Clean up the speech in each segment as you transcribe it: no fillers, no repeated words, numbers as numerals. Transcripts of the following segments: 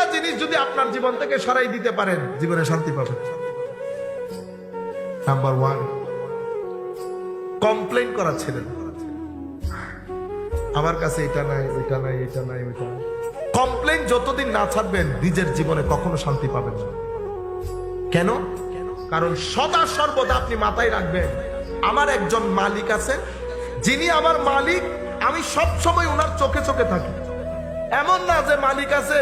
তিনটা জিনিস যদি আপনার জীবন থেকে সরাই দিতে পারেন, জীবনে শান্তি পাবেন। নাম্বার 1, কমপ্লেইন করা ছেড়ে দিন। আমার কাছে এটা নাই, ওইটা নাই, এটা নাই, ওইটা নাই। কমপ্লেইন যতদিন না ছাড়বেন, নিজের জীবনে কখনো শান্তি পাবেন না। কেন? কারণ সদা সর্বদা আপনি মাথায় রাখবেন, আমার একজন মালিক আছে, যিনি আমার মালিক, আমি সব সময় ওনার চোখে চোখে থাকি। এমন না যে মালিক আছে,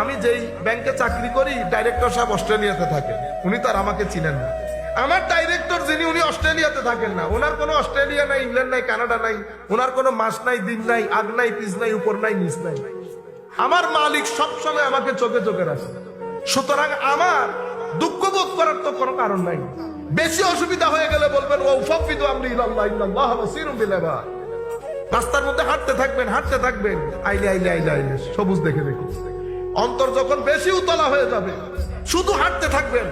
আমি যেই ব্যাংকে চাকরি করি, ডাইরেক্টর সাহেব অস্ট্রেলিয়াতে থাকেন, উনি তো আর আমাকে চিনেন না। আমার ডাইরেক্টর যিনি, উনি অস্ট্রেলিয়াতে থাকেন না, ওনার কোনো অস্ট্রেলিয়া নাই, ইংল্যান্ড নাই, কানাডা নাই, ওনার কোনো মাস নাই, দিন নাই, আগ নাই, পিছ নাই, উপর নাই, নিচ নাই। আমার মালিক সবসময় আমাকে চোখে চোখে রাখে। সুতরাং আমার দুঃখ বোধ করার তো কোনো কারণ নাই। বেশি অসুবিধা হয়ে গেলে বলবেন ওয়াফাফিদু আমরি ইলাল্লাহ ইন্নাল্লাহা বাসীরুম বিল ইবাদ। রাস্তার মধ্যে হাঁটতে থাকবেন, হাঁটতে থাকবেন, আইলে আইলে আইলে আইলে সবুজ দেখে দেখে। অন্তর যখন বেশি উতলা হয়ে যাবে, শুধু হাঁটতে থাকবেন।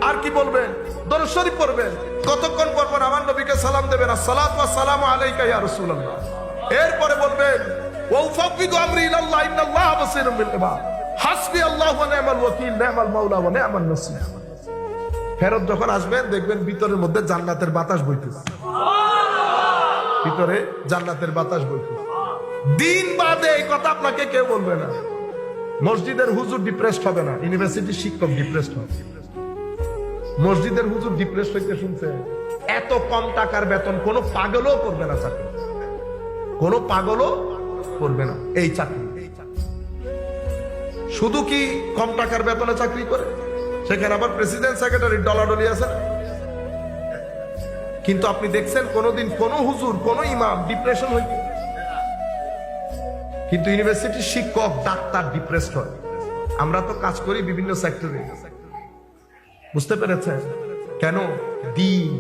আর কি বলবেন? দরুদ শরীফ পড়বেন। কতক্ষণ পর পর আমার নবীকে সালাম দেবেন, আসসালাতু ওয়াসসালামু আলাইকা ইয়া রাসূলুল্লাহ। এরপরে বলবেন ওয়াফাফিদু আমরি ইলাল্লাহ ইন্নাল্লাহা বাসীরুম বিল ইবাদ। হাসবি আল্লাহু ওয়া নি'মাল ওয়াকিল, নি'মাল মাওলা ওয়া নি'মান নাসির। ফেরত যখন আসবেন, দেখবেন ভিতরের মধ্যে জান্নাতের বাতাস বইতেছে। ভিতরে জান্নাতের বাতাস বইতেছে। দিন বাদে এই কথা আপনাকে কেউ বলবে না। মসজিদের হুজুর ডিপ্রেসড হবে না, ইউনিভার্সিটির শিক্ষক ডিপ্রেসড হবে। মসজিদের হুজুর ডিপ্রেসড হইতে শুনছে, এত কম টাকার বেতন কোনো পাগলও করবে না চাকরি, কোনো পাগলও করবে না এই চাকরি। শুধু কি কম টাকার বেতনে চাকরি করে? সেখানে আবার প্রেসিডেন্ট সেক্রেটারি ডলাডলি আছে না। কিন্তু আপনি দেখছেন কোনোদিন কোন হুজুর, কোন ইমাম ডিপ্রেশন হইতে? কিন্তু ইউনিভার্সিটির শিক্ষক, ডাক্তার ডিপ্রেসড হয়। আমরা তো কাজ করি বিভিন্ন সেক্টরে, বুঝতে পেরেছেন? কেন? দ্বীন,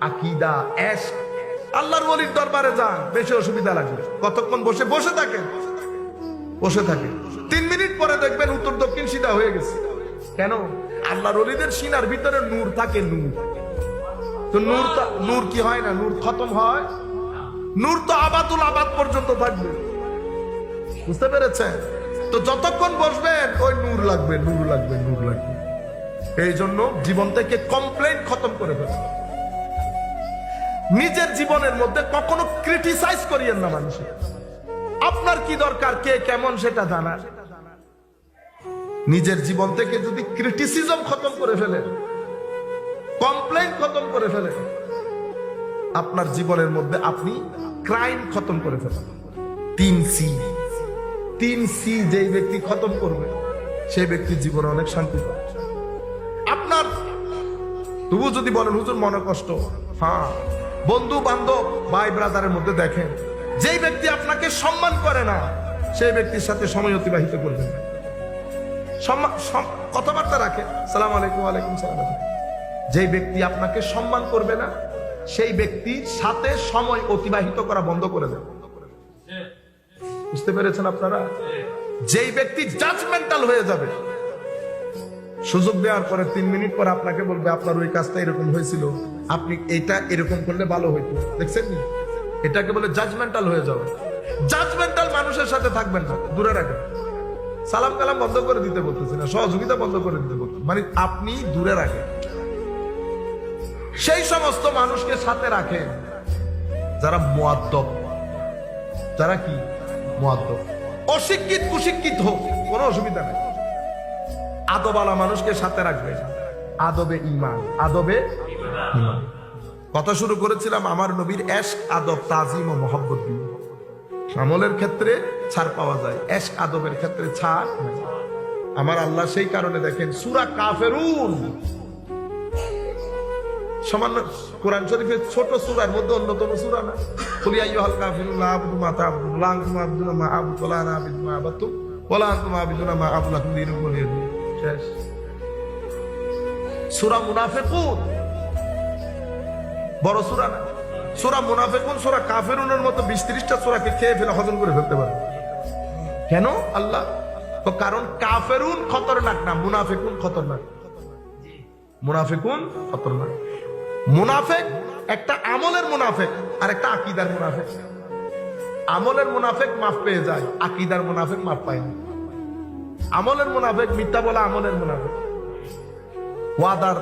আকীদা, ইশক। আল্লাহর ওলির দরবারে যান, বেশি অসুবিধা লাগবে। কতক্ষণ বসে বসে থাকেন, বসে থাকেন, 3 মিনিট পরে দেখবেন উত্তর দক্ষিণ সিধা হয়ে গেছে। কেন? আল্লাহর ওলিদের সিনার ভিতরে নূর থাকে, নূর। তো নূর কি হয় না? নূর খতম হয়? নূর তো আবাদুল আবাদ পর্যন্ত থাকবে, বুঝতে পেরেছেন? তো যতক্ষণ বসবেন ওই নূর লাগবে, নূর লাগবে, নূর লাগবে। এই জন্য জীবন থেকে কমপ্লেইন খতম করে ফেলুন। নিজের জীবনের মধ্যে কখনো ক্রিটিসাইজ করিয়েন না মানুষের। আপনার কি দরকার, কে কেমন সেটা জানার। নিজের জীবন থেকে যদি ক্রিটিসিজম খতম করে ফেলেন, কমপ্লেইন খতম করে ফেলেন, আপনার জীবনের মধ্যে আপনি ক্রাইম খতম করে ফেলেন। 3C যেই ব্যক্তি খতম করবে, সেই ব্যক্তির জীবনে অনেক শান্তি পাবে। আপনার তবু যদি বলেন হুজুর মনে কষ্ট, হ্যাঁ, বন্ধু বান্ধব, ভাই ব্রাদারের মধ্যে দেখেন, যেই ব্যক্তি আপনাকে সম্মান করে না, সেই ব্যক্তির সাথে সময় অতিবাহিত করবেন। কথাবার্তা রাখেন, সালাম আলাইকুম, ওয়ালাইকুম সালাম। যেই ব্যক্তি আপনাকে সম্মান করবে না, সেই ব্যক্তির সাথে সময় অতিবাহিত করা বন্ধ করে দেন। বুঝতে পেরেছেন আপনারা? যেই ব্যক্তি জাজমেন্টাল হয়ে যাবে, সুযোগ দেওয়ার পরে 3 মিনিট পর আপনাকে বলবে আপনার ওই কাজটা এরকম হয়েছিল, আপনি এটা এরকম করলে ভালো হইতো, দেখছেন? এটাকে বলে জাজমেন্টাল হয়ে যাবে। জাজমেন্টাল মানুষের সাথে থাকবেন না, দূরে রাখেন। সালাম কালাম বন্ধ করে দিতে বলতেছি না, সহযোগিতা বন্ধ করে দিতে বলতেছি, মানে আপনি দূরে রাখেন। সেই সমস্ত মানুষকে সাথে রাখেন যারা মুআদ্দব, যারা কি মুআদ্দব। অশিক্ষিত কুশিক্ষিত হোক, কোনো অসুবিধা নেই। আদবালা মানুষকে সাথে রাখবেন। আদবে ঈমান, আদবে ঈমান। কথা শুরু করেছিলাম আমার নবীর ইশক, আদব, তাজিম ও মহব্বত দিয়ে। আমলের ক্ষেত্রে ছাড় পাওয়া যায়, ইশক আদবের ক্ষেত্রে ছাড় নেই। আমার আল্লাহ সেই কারণে দেখেন সূরা কাফেরুন, সামান্য কোরআন শরীফের ছোট সূরার মধ্যে অন্যতম সূরা না? কুল ইয়া আইয়ুহাল কাফিরুন লা আ'বুদু মা তা'বুদুন লা আনতুম আ'বুদুনা মা আ'বুদু ওয়া লা আনা আ'বুদু মা আ'বাদতুম ওয়া লা আনতুম আ'বুদুনা মা আ'বুদু লাকুম দীনুকুম ওয়ালিয়া দীন। শেষ। সূরা মুনাফিকুন বড় সূরা না? সূরা মুনাফিকুন সূরা কাফিরুনের মতো 20-30টা সূরাকে খেয়ে ফেলে হজম করে ফেলতে পারে। কেন? আল্লাহ তো কারণ কাফেরুন খতরনাক না, মুনাফিকুন খতরনাক। মুনাফিকুন খতরনাক। মুনাফিক একটা আমলের মুনাফিক আর একটা আকীদার মুনাফিক। আমলের মুনাফিক মাফ পেয়ে যায়, আকীদার মুনাফিক মাফ পায় না। আমলের মুনাফিক, মিথ্যা বলা আমলের মুনাফিক, ওয়াদার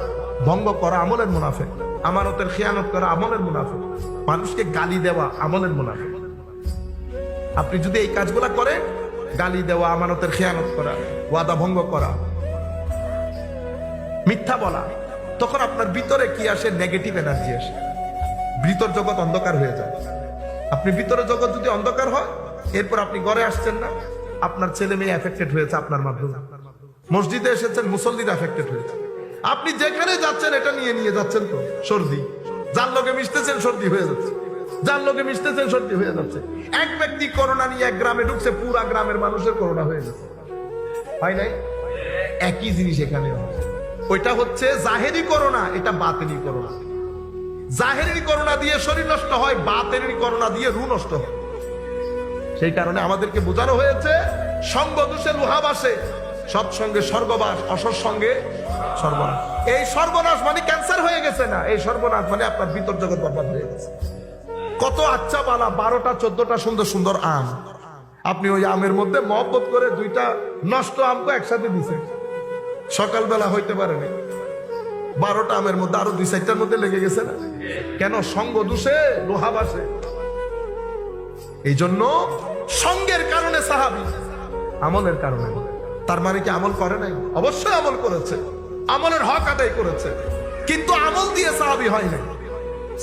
ভঙ্গ করা আমলের মুনাফিক, আমানতের খেয়ানত করা আমলের মুনাফিক, মানুষকে গালি দেওয়া আমলের মুনাফিক। আপনি যদি এই কাজগুলা করেন, গালি দেওয়া, আমানতের খেয়ানত করা, ওয়াদা ভঙ্গ করা, মিথ্যা বলা, তখন আপনার ভিতরে কি আসে? নেগেটিভ এনার্জি আসে, ভিতর জগৎ অন্ধকার হয়ে যায়। আপনি ভিতরে জগৎ যদি অন্ধকার হয়, এরপর আপনি ঘরে আসছেন না, আপনার ছেলে মেয়ে এফেক্টেড হয়েছে আপনার মাধ্যমে, মসজিদে এসেছেন মুসল্লিরা এফেক্টেড হয়েছে, আপনি যেখানে যাচ্ছেন এটা নিয়ে নিয়ে যাচ্ছেন, তো সর্দি, যার লোকে মিশতেছেন সর্দি হয়ে যাচ্ছে, যার লোকে মিশতেছেন সর্দি হয়ে যাচ্ছে। এক ব্যক্তি করোনা নিয়ে এক গ্রামে ঢুকছে, পুরা গ্রামের মানুষের করোনা হয়ে গেছে, হয় নাই? একই জিনিস এখানে, ওইটা হচ্ছে জাহেরি করোনা, এটা বাতেনি করোনা। জাহেরি করোনা দিয়ে শরীর নষ্ট হয়, বাতেনি করোনা দিয়ে রু নষ্ট হয়। সেই কারণে আমাদেরকে বোঝানো হয়েছে, সঙ্গ দোষে লোহাবাসে, সৎসঙ্গে স্বর্গবাস, অসৎসঙ্গে সর্বনাশ। এই সর্বনাশ মানে ক্যান্সার হয়ে গেছে না, এই সর্বনাশ মানে আপনার ভিতর জগৎ বরবাদ হয়ে গেছে। কত আচ্ছা বালা 12টা 14টা সুন্দর সুন্দর আম, আপনি ওই আমের মধ্যে মহব্বত করে 2টা নষ্ট আমকে একসাথে দিচ্ছেন, সকালবেলা হইতে পারেনি, 12টা আমের মধ্যে আরো 2-4টার মধ্যে লেগে গেছে না? কেন? সঙ্গ দোষে লোহাবাসে। এই জন্য সঙ্গের কারণে সাহাবী, আমলের কারণে। তার মানে কি আমল করে নাই? অবশ্যই আমল করেছে, আমলের হক আদায় করেছে, কিন্তু আমল দিয়ে সাহাবী হয় নাই।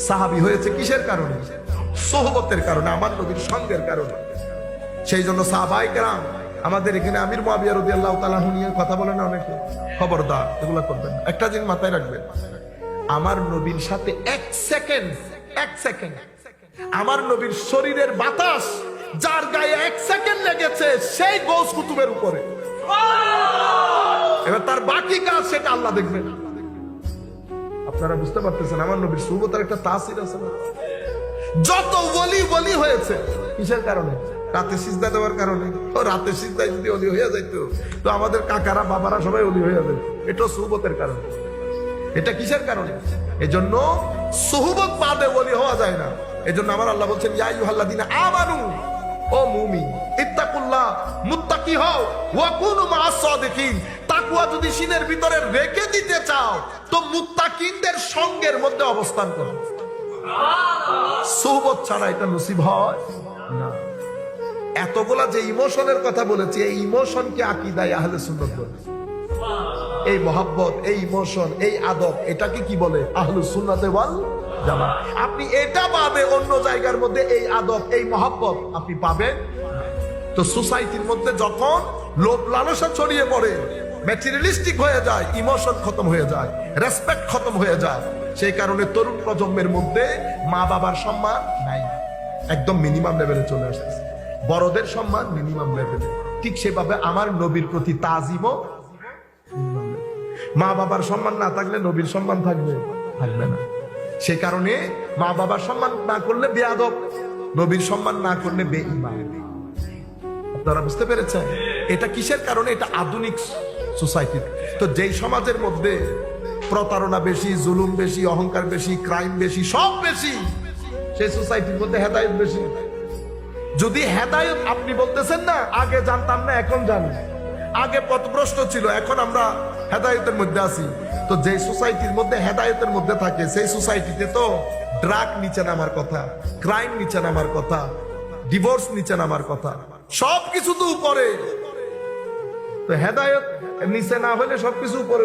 সাহাবী হয়েছে কিসের কারণে? সোহবতের কারণে, আমার নবীর সঙ্গের কারণে। সেই জন্য সাহাবায়ে কেরাম, আমাদের এখানে আমির মুআবিয়া রাদিয়াল্লাহু তাআলা আনহু নিয়ে কথা বলে না অনেকে, খবরদার এগুলা করবেন না। একটা জিনিস মাথায় রাখবেন, আমার নবীর সাথে এক সেকেন্ড আমার নবীর শরীরের বাতাস যার গায়ে 1 সেকেন্ড লেগেছে, সেই গৌস কুতুবের উপরে। এবার তার বাকি কাজ সেটা আল্লাহ দেখবেন। আপনারা বুঝতে পারতেছেন আমার নবীর সুবতের একটা তাসির আছে না? যত ওলি হয়েছে কিসের কারণে? রাতে সিজদা দেওয়ার কারণে। তো রাতে সিজদায় যদি ওলি হয়ে যাইতো, তো আমাদের কাকারা বাবারা সবাই ওলি হয়ে যেত। এটা সুবতের কারণে। এটা কিসের কারণে? এজন্য সুহবত বাদে ওলি হওয়া যায় না। এজন্য আমার আল্লাহ বলছেন, ইয়া আইয়ুহাল্লাযীনা আমানু, ও মুমিন, ইত্তাকুল্লাহ, মুত্তাকি হও, ওয়া কুনু মা'আস সাদিকিন। তাকওয়া যদি সিনের ভিতরে রেখে দিতে চাও, তো মুত্তাকিনদের সঙ্গের মধ্যে অবস্থান করো। সুহবত ছাড়া এটা নসিব হয় না। এতগুলা যে ইমোশনের কথা বলেছি, এই ইমোশনকে আকীদায়ে আহলে সুন্নাত বলে। এই মহব্বত, এই ইমোশন, এই আদব, এটাকে কি বলে? আহলুস সুন্নাতে ওয়াল জামাত। আপনি এটা বাদে অন্য জায়গার মধ্যে এই আদব, এই মহব্বত আপনি পাবেন। তো সোসাইটির মধ্যে যখন লোভ লালসা ছড়িয়ে পড়ে, ম্যাটেরিয়ালিস্টিক হয়ে যায়, ইমোশন খতম হয়ে যায়, রেসপেক্ট খতম হয়ে যায়, সেই কারণে তরুণ প্রজন্মের মধ্যে মা বাবার সম্মান নাই, একদম মিনিমাম লেভেলে চলে আসতেছে। বড়দের সম্মান মিনিমাম লেভেলে। ঠিক সেভাবে আমার নবীর প্রতি তাজিমও, মা বাবার সম্মান না থাকলে নবীর সম্মান থাকবে না। সে কারণে মা বাবার সম্মান না করলে বেয়াদব, নবীর সম্মান না করলে বেঈমান। আপনারা বুঝতে পেরেছেন? এটা কিসের কারণে? এটা আধুনিক সোসাইটি। তো যেই সমাজের মধ্যে প্রতারণা বেশি, জুলুম বেশি, অহংকার বেশি, ক্রাইম বেশি, সব বেশি, সেই সোসাইটির মধ্যে হেদায়েত বেশি। যদি হেদায়েত, আপনি বলতেছেন না আগে জানতাম না এখন জানি, আগে পথভ্রষ্ট ছিল, এখন আমরা হেদায়েতের মধ্যে আছি। তো যে সোসাইটির মধ্যে হেদায়েতের মধ্যে থাকে, সেই সোসাইটিতে তো ড্রাগ নিচে নামার কথা, ক্রাইম নিচে নামার কথা, ডিভোর্স নিচে নামার কথা, সবকিছু তো উপরে। তো হেদায়েত নিচে না হলে সবকিছু উপরে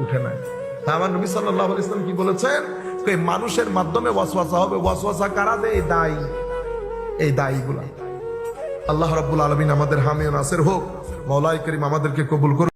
উঠে নাই। তা আমার নবী সাল্লাল্লাহু আলাইহি ওয়াসাল্লাম কি বলেছেন? মানুষের মাধ্যমে ওয়াসওয়াসা হবে। ওয়াসওয়াসা কারা দেয়? এই দায়ীগুলা। আল্লাহ রাব্বুল আলামিন আমাদের হামি ও নাসির হোক। মাওলাই করিম আমাদেরকে কবুল করুন।